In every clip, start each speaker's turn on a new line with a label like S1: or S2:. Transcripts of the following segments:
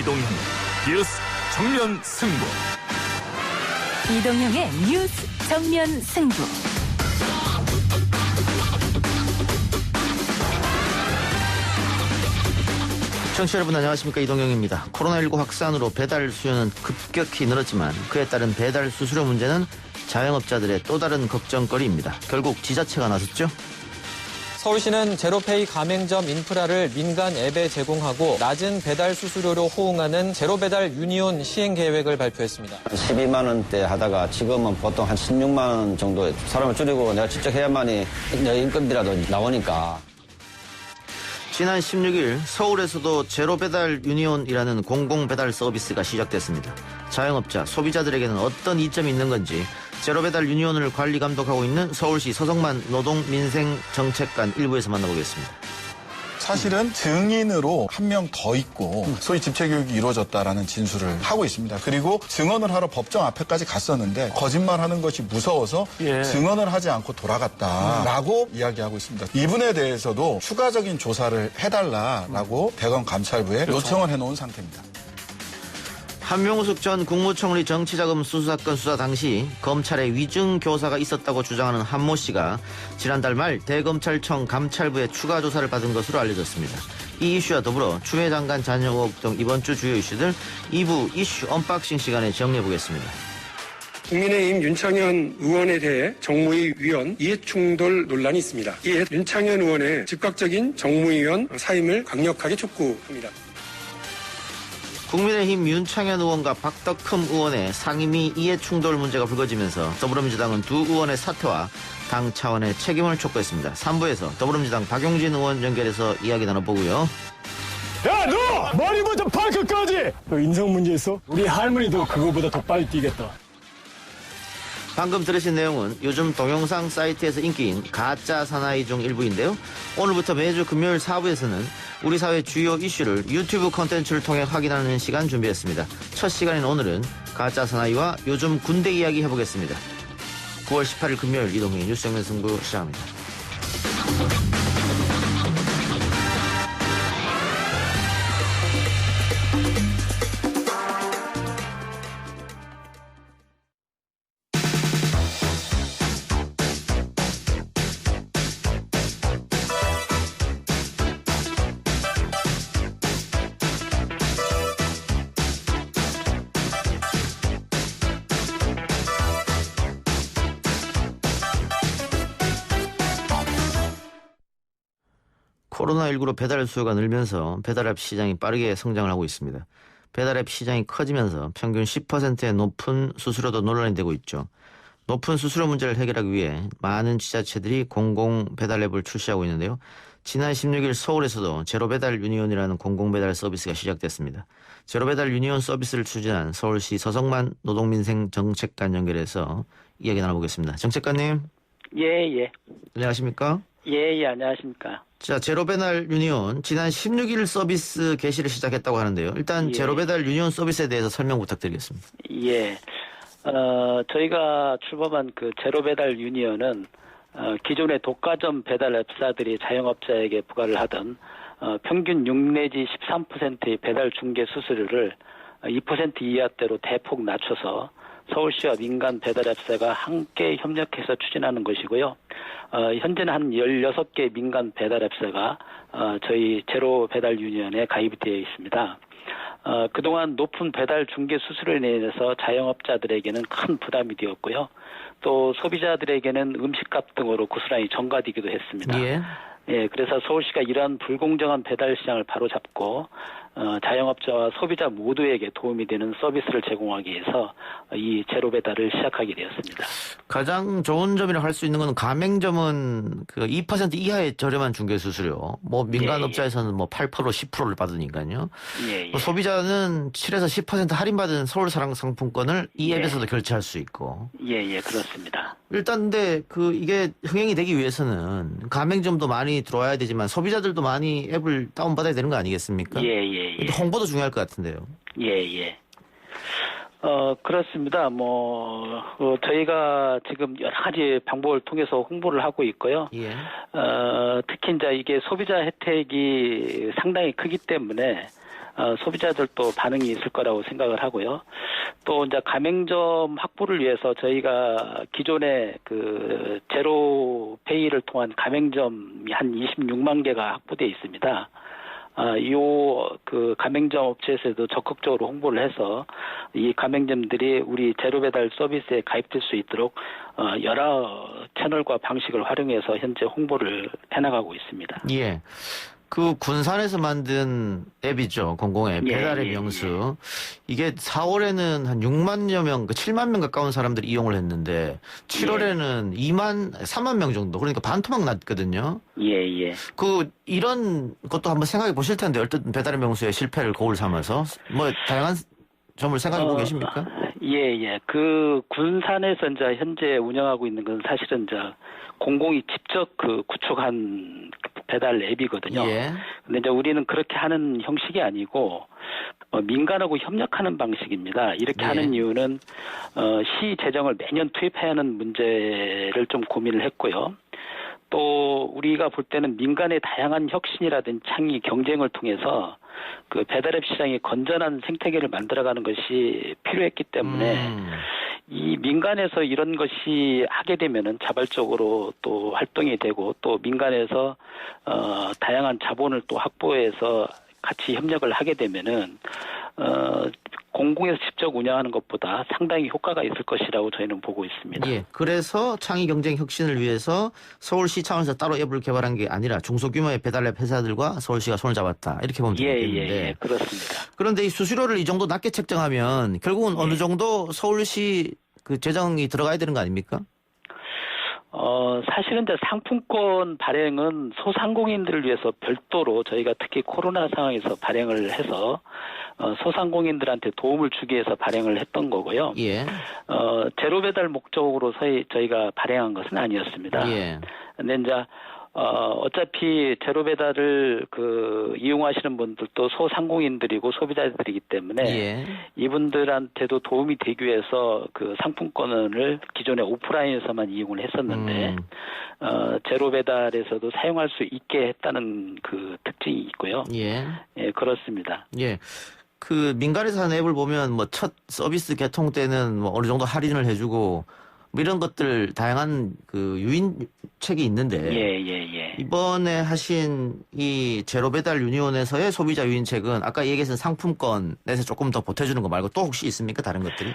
S1: 이동형 뉴스 정면 승부.
S2: 이동형의 뉴스 정면 승부.
S3: 청취자 여러분 안녕하십니까, 이동형입니다. 코로나19 확산으로 배달 수요는 급격히 늘었지만 그에 따른 배달 수수료 문제는 자영업자들의 또 다른 걱정거리입니다. 결국 지자체가 나섰죠.
S4: 서울시는 제로페이 가맹점 인프라를 민간 앱에 제공하고 낮은 배달 수수료로 호응하는 제로배달 유니온 시행 계획을 발표했습니다.
S5: 12만 원대 하다가 지금은 보통 한 16만 원 정도 사람을 줄이고 내가 직접 해야만이 임금비라도 나오니까.
S3: 지난 16일 서울에서도 제로배달 유니온이라는 공공배달 서비스가 시작됐습니다. 자영업자, 소비자들에게는 어떤 이점이 있는 건지 제로배달 유니온을 관리 감독하고 있는 서울시 서성만 노동민생정책관 일부에서 만나보겠습니다.
S6: 사실은 증인으로 한 명 더 있고 소위 집체교육이 이루어졌다라는 진술을 하고 있습니다. 그리고 증언을 하러 법정 앞에까지 갔었는데 거짓말하는 것이 무서워서 증언을 하지 않고 돌아갔다라고 이야기하고 있습니다. 이분에 대해서도 추가적인 조사를 해달라라고 대검감찰부에 요청을 해놓은 상태입니다.
S3: 한명숙 전 국무총리 정치자금 수수 사건 수사 당시 검찰에 위증 교사가 있었다고 주장하는 한모 씨가 지난달 말 대검찰청 감찰부의 추가 조사를 받은 것으로 알려졌습니다. 이 이슈와 더불어 추미애 장관 자녀 의혹 등 이번 주 주요 이슈들 2부 이슈 언박싱 시간에 정리해보겠습니다.
S7: 국민의힘 윤창현 의원에 대해 정무위 위원 이해충돌 논란이 있습니다. 이에 윤창현 의원의 즉각적인 정무위원 사임을 강력하게 촉구합니다.
S3: 국민의힘 윤창현 의원과 박덕흠 의원의 상임위 이해충돌 문제가 불거지면서 더불어민주당은 두 의원의 사퇴와 당 차원의 책임을 촉구했습니다. 3부에서 더불어민주당 박용진 의원 연결해서 이야기 나눠보고요.
S8: 야, 너! 머리부터 발끝까지! 너 인성 문제 있어? 우리 할머니도 그거보다 더 빨리 뛰겠다.
S3: 방금 들으신 내용은 요즘 동영상 사이트에서 인기인 가짜 사나이 중 일부인데요. 오늘부터 매주 금요일 4부에서는 우리 사회 주요 이슈를 유튜브 콘텐츠를 통해 확인하는 시간 준비했습니다. 첫 시간인 오늘은 가짜 사나이와 요즘 군대 이야기 해보겠습니다. 9월 18일 금요일 이동희 뉴스 정면 승부 시작합니다. 코로나19로 배달 수요가 늘면서 배달앱 시장이 빠르게 성장을 하고 있습니다. 배달앱 시장이 커지면서 평균 10%의 높은 수수료도 논란이 되고 있죠. 높은 수수료 문제를 해결하기 위해 많은 지자체들이 공공 배달앱을 출시하고 있는데요. 지난 16일 서울에서도 제로배달 유니온이라는 공공배달 서비스가 시작됐습니다. 제로배달 유니온 서비스를 추진한 서울시 서성만 노동민생정책관 연결해서 이야기 나눠보겠습니다. 정책관님.
S9: 예.
S3: 안녕하십니까?
S9: 예, 안녕하십니까.
S3: 자, 제로배달 유니온 지난 16일 서비스 개시를 시작했다고 하는데요. 일단 제로배달 유니온 서비스에 대해서 설명 부탁드리겠습니다.
S9: 예. 저희가 출범한 그 제로배달 유니온은 기존의 독과점 배달 앱사들이 자영업자에게 부과를 하던 평균 6 내지 13%의 배달 중개 수수료를 2% 이하대로 대폭 낮춰서 서울시와 민간 배달 앱사가 함께 협력해서 추진하는 것이고요. 현재는 한 16개 민간 배달 앱사가 저희 제로 배달 유니온에 가입이 되어 있습니다. 그동안 높은 배달 중개 수수료로 인해서 자영업자들에게는 큰 부담이 되었고요. 또 소비자들에게는 음식값 등으로 고스란히 전가되기도 했습니다. 예, 그래서 서울시가 이러한 불공정한 배달 시장을 바로잡고 자영업자와 소비자 모두에게 도움이 되는 서비스를 제공하기 위해서 이 제로 배달을 시작하게 되었습니다.
S3: 가장 좋은 점이라 할 수 있는 건 가맹점은 그 2% 이하의 저렴한 중개 수수료, 뭐 민간업자에서는 뭐 8%, 10%를 받으니까요. 소비자는 7에서 10% 할인받은 서울사랑 상품권을 이 앱에서도 결제할 수 있고.
S9: 예, 그렇습니다.
S3: 일단 근데 이게 흥행이 되기 위해서는 가맹점도 많이 들어와야 되지만 소비자들도 많이 앱을 다운받아야 되는 거 아니겠습니까?
S9: 예.
S3: 홍보도 중요할 것 같은데요.
S9: 예. 그렇습니다. 저희가 지금 여러 가지 방법을 통해서 홍보를 하고 있고요. 특히 이제 이게 소비자 혜택이 상당히 크기 때문에 소비자들도 반응이 있을 거라고 생각을 하고요. 또 이제 가맹점 확보를 위해서 저희가 기존에 그 제로페이를 통한 가맹점이 한 26만 개가 확보되어 있습니다. 그 가맹점 업체에서도 적극적으로 홍보를 해서 이 가맹점들이 우리 제로배달 서비스에 가입될 수 있도록 여러 채널과 방식을 활용해서 현재 홍보를 해나가고 있습니다.
S3: 예. 그 군산에서 만든 앱이죠. 공공앱. 배달의 명수. 이게 4월에는 한 6만여 명, 7만 명 가까운 사람들이 이용을 했는데 7월에는 3만 명 정도. 그러니까 반토막 났거든요.
S9: 예.
S3: 이런 것도 한번 생각해 보실 텐데 어떤 배달의 명수의 실패를 거울 삼아서 뭐 다양한 점을 생각해 보고 계십니까?
S9: 예. 그 군산에서 이제 현재 운영하고 있는 건 사실은 이제 공공이 직접 그 구축한 배달 앱이거든요.
S3: 예.
S9: 근데 이제 우리는 그렇게 하는 형식이 아니고 민간하고 협력하는 방식입니다. 이렇게 하는 이유는 시 재정을 매년 투입해야 하는 문제를 좀 고민을 했고요. 또 우리가 볼 때는 민간의 다양한 혁신이라든지 창의 경쟁을 통해서 그 배달앱 시장이 건전한 생태계를 만들어가는 것이 필요했기 때문에 이 민간에서 이런 것이 하게 되면은 자발적으로 또 활동이 되고 또 민간에서 다양한 자본을 또 확보해서 같이 협력을 하게 되면은 공공에서 직접 운영하는 것보다 상당히 효과가 있을 것이라고 저희는 보고 있습니다.
S3: 예. 그래서 창의 경쟁 혁신을 위해서 서울시 차원에서 따로 앱을 개발한 게 아니라 중소규모의 배달앱 회사들과 서울시가 손을 잡았다. 이렇게 보면 되겠는데.
S9: 예, 그렇습니다.
S3: 그런데 이 수수료를 이 정도 낮게 책정하면 결국은 어느 정도 서울시 그 재정이 들어가야 되는 거 아닙니까?
S9: 사실은 이제 상품권 발행은 소상공인들을 위해서 별도로 저희가 특히 코로나 상황에서 발행을 해서 소상공인들한테 도움을 주기 위해서 발행을 했던 거고요.
S3: 예.
S9: 제로 배달 목적으로 저희가 발행한 것은 아니었습니다.
S3: 예.
S9: 근데 이제 어차피 제로 배달을 이용하시는 분들도 소상공인들이고 소비자들이기 때문에
S3: 예.
S9: 이분들한테도 도움이 되기 위해서 그 상품권을 기존에 오프라인에서만 이용을 했었는데 제로 배달에서도 사용할 수 있게 했다는 그 특징이 있고요.
S3: 예.
S9: 예, 그렇습니다.
S3: 예. 그 민간에서 하는 앱을 보면 뭐 첫 서비스 개통 때는 뭐 어느 정도 할인을 해주고 뭐 이런 것들 다양한 그 유인책이 있는데
S9: 예.
S3: 이번에 하신 이 제로 배달 유니온에서의 소비자 유인책은 아까 얘기했던 상품권에서 조금 더 보태주는 거 말고 또 혹시 있습니까? 다른 것들이?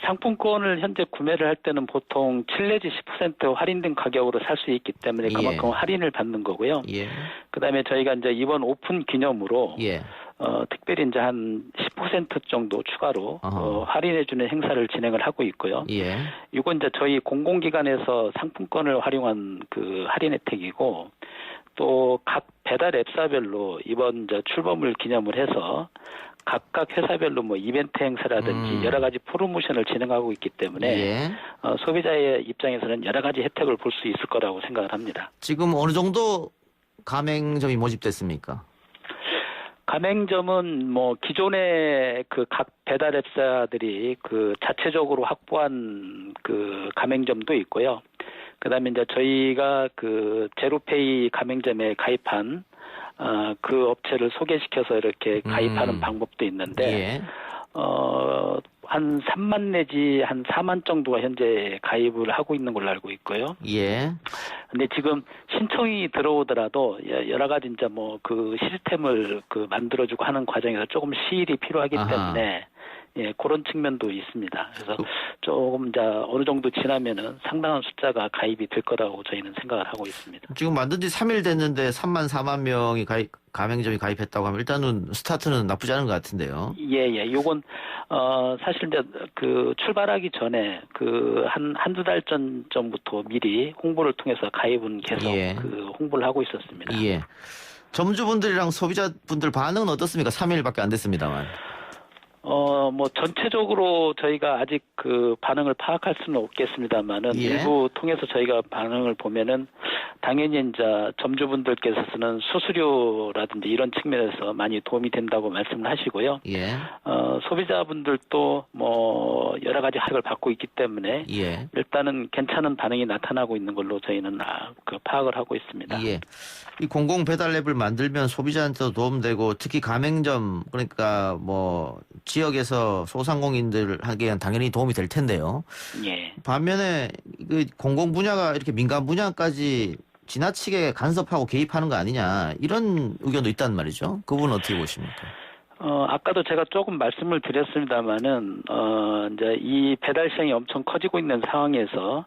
S9: 상품권을 현재 구매를 할 때는 보통 7 내지 10% 할인된 가격으로 살 수 있기 때문에 그만큼 할인을 받는 거고요.
S3: 예.
S9: 그다음에 저희가 이제 이번 오픈 기념으로
S3: 예.
S9: 특별히 이제 한 10% 정도 추가로 할인해주는 행사를 진행을 하고 있고요.
S3: 예.
S9: 이건 이제 저희 공공기관에서 상품권을 활용한 그 할인 혜택이고 또 각 배달 앱사별로 이번 이제 출범을 기념을 해서 각각 회사별로 뭐 이벤트 행사라든지 여러 가지 프로모션을 진행하고 있기 때문에
S3: 예.
S9: 소비자의 입장에서는 여러 가지 혜택을 볼 수 있을 거라고 생각을 합니다.
S3: 지금 어느 정도 가맹점이 모집됐습니까?
S9: 가맹점은 뭐 기존의 그 각 배달 앱사들이 그 자체적으로 확보한 그 가맹점도 있고요. 그다음에 이제 저희가 그 제로페이 가맹점에 가입한 그 업체를 소개시켜서 이렇게 가입하는 방법도 있는데
S3: 예.
S9: 한 3만 내지 한 4만 정도가 현재 가입을 하고 있는 걸로 알고 있고요.
S3: 예.
S9: 근데 지금 신청이 들어오더라도 여러 가지 이제 뭐 그 시스템을 그 만들어주고 하는 과정에서 조금 시일이 필요하기 때문에 예, 그런 측면도 있습니다. 그래서 조금 이제 어느 정도 지나면은 상당한 숫자가 가입이 될 거라고 저희는 생각을 하고 있습니다.
S3: 지금 만든 지 3일 됐는데 3만 4만 명이 가맹점이 가입했다고 하면 일단은 스타트는 나쁘지 않은 것 같은데요.
S9: 예. 요건, 사실 이제 그 출발하기 전에 그 한두 달 전부터 미리 홍보를 통해서 가입은 계속 그 홍보를 하고 있었습니다.
S3: 예. 점주분들이랑 소비자분들 반응은 어떻습니까? 3일밖에 안 됐습니다만.
S9: 뭐 전체적으로 저희가 아직 그 반응을 파악할 수는 없겠습니다만은
S3: 예.
S9: 일부 통해서 저희가 반응을 보면은 당연히 이제 점주분들께서는 수수료라든지 이런 측면에서 많이 도움이 된다고 말씀을 하시고요.
S3: 예.
S9: 소비자분들도 뭐 여러 가지 혜택을 받고 있기 때문에
S3: 예.
S9: 일단은 괜찮은 반응이 나타나고 있는 걸로 저희는 그 파악을 하고 있습니다.
S3: 예. 이 공공 배달 앱을 만들면 소비자한테도 도움되고 특히 가맹점 그러니까 뭐 지역에서 소상공인들에게는 당연히 도움이 될 텐데요.
S9: 예.
S3: 반면에 그 공공 분야가 이렇게 민간 분야까지 지나치게 간섭하고 개입하는 거 아니냐 이런 의견도 있단 말이죠. 그 부분은 어떻게 보십니까?
S9: 아까도 제가 조금 말씀을 드렸습니다만은 이제 이 배달 시장이 엄청 커지고 있는 상황에서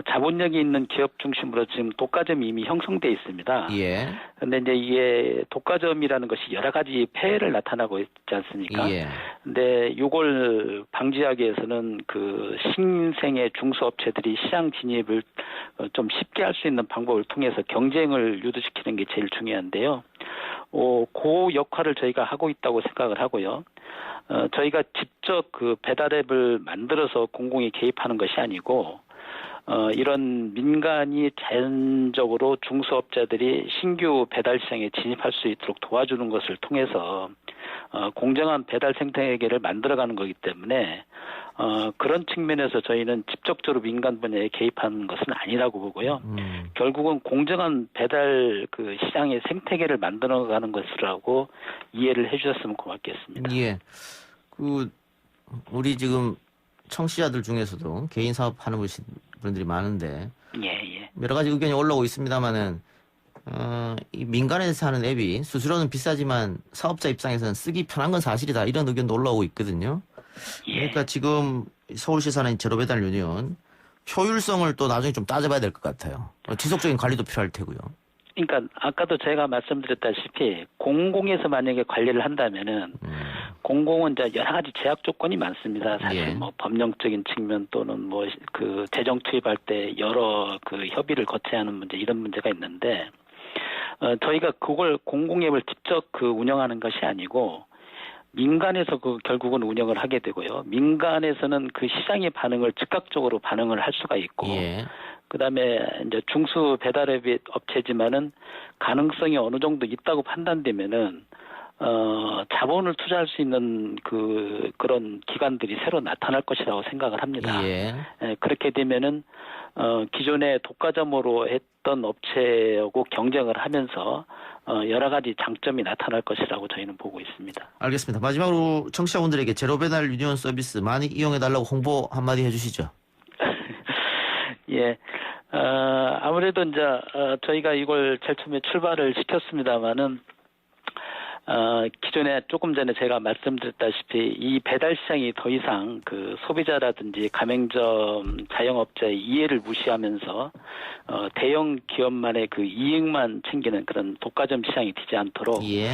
S9: 자본력이 있는 기업 중심으로 지금 독과점이 이미 형성돼 있습니다.
S3: 예.
S9: 근데 이제 이게 독과점이라는 것이 여러 가지 폐해를 나타나고 있지 않습니까?
S3: 예.
S9: 근데 이걸 방지하기 위해서는 그 신생의 중소업체들이 시장 진입을 좀 쉽게 할 수 있는 방법을 통해서 경쟁을 유도시키는 게 제일 중요한데요. 그 역할을 저희가 하고 있다고 생각을 하고요. 저희가 직접 그 배달앱을 만들어서 공공이 개입하는 것이 아니고 이런 민간이 자연적으로 중소업자들이 신규 배달 시장에 진입할 수 있도록 도와주는 것을 통해서 공정한 배달 생태계를 만들어가는 거기 때문에 그런 측면에서 저희는 직접적으로 민간 분야에 개입하는 것은 아니라고 보고요. 결국은 공정한 배달 그 시장의 생태계를 만들어가는 것이라고 이해를 해주셨으면 고맙겠습니다.
S3: 예. 우리 지금 청취자들 중에서도 개인 사업하는 분들이 많은데
S9: 예.
S3: 여러 가지 의견이 올라오고 있습니다만은 이 민간에서 하는 앱이 수수료는 비싸지만 사업자 입장에서는 쓰기 편한 건 사실이다 이런 의견도 올라오고 있거든요.
S9: 예.
S3: 그러니까 지금 서울시 사는 제로배달 유니온 효율성을 또 나중에 좀 따져봐야 될 것 같아요. 지속적인 관리도 필요할 테고요.
S9: 그러니까 아까도 제가 말씀드렸다시피 공공에서 만약에 관리를 한다면은 공공은 이제 여러 가지 제약 조건이 많습니다. 사실
S3: 예.
S9: 뭐 법령적인 측면 또는 뭐 그 재정 투입할 때 여러 그 협의를 거쳐야 하는 문제 이런 문제가 있는데 저희가 그걸 공공앱을 직접 그 운영하는 것이 아니고 민간에서 그 결국은 운영을 하게 되고요. 민간에서는 그 시장의 반응을 즉각적으로 반응을 할 수가 있고
S3: 예.
S9: 그다음에 이제 중수 배달앱 업체지만은 가능성이 어느 정도 있다고 판단되면은 자본을 투자할 수 있는 그런 기관들이 새로 나타날 것이라고 생각을 합니다.
S3: 예.
S9: 그렇게 되면은 기존의 독과점으로 했던 업체하고 경쟁을 하면서 여러 가지 장점이 나타날 것이라고 저희는 보고 있습니다.
S3: 알겠습니다. 마지막으로 청취자분들에게 제로배달 유니온 서비스 많이 이용해달라고 홍보 한마디 해주시죠.
S9: 예. 아무래도 이제 저희가 이걸 제일 처음에 출발을 시켰습니다마는 기존에 조금 전에 제가 말씀드렸다시피 이 배달 시장이 더 이상 그 소비자라든지 가맹점 자영업자의 이해를 무시하면서 대형 기업만의 그 이익만 챙기는 그런 독과점 시장이 되지 않도록
S3: 예.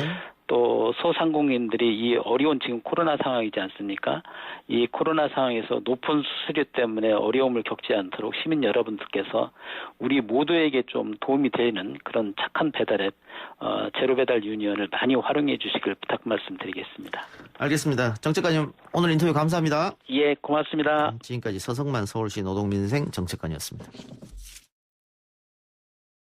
S9: 또 소상공인들이 이 어려운 지금 코로나 상황이지 않습니까? 이 코로나 상황에서 높은 수수료 때문에 어려움을 겪지 않도록 시민 여러분들께서 우리 모두에게 좀 도움이 되는 그런 착한 배달앱 제로배달 유니온을 많이 활용해 주시길 부탁 말씀드리겠습니다.
S3: 알겠습니다. 정책관님 오늘 인터뷰 감사합니다.
S9: 예, 고맙습니다.
S3: 지금까지 서성만 서울시 노동민생 정책관이었습니다.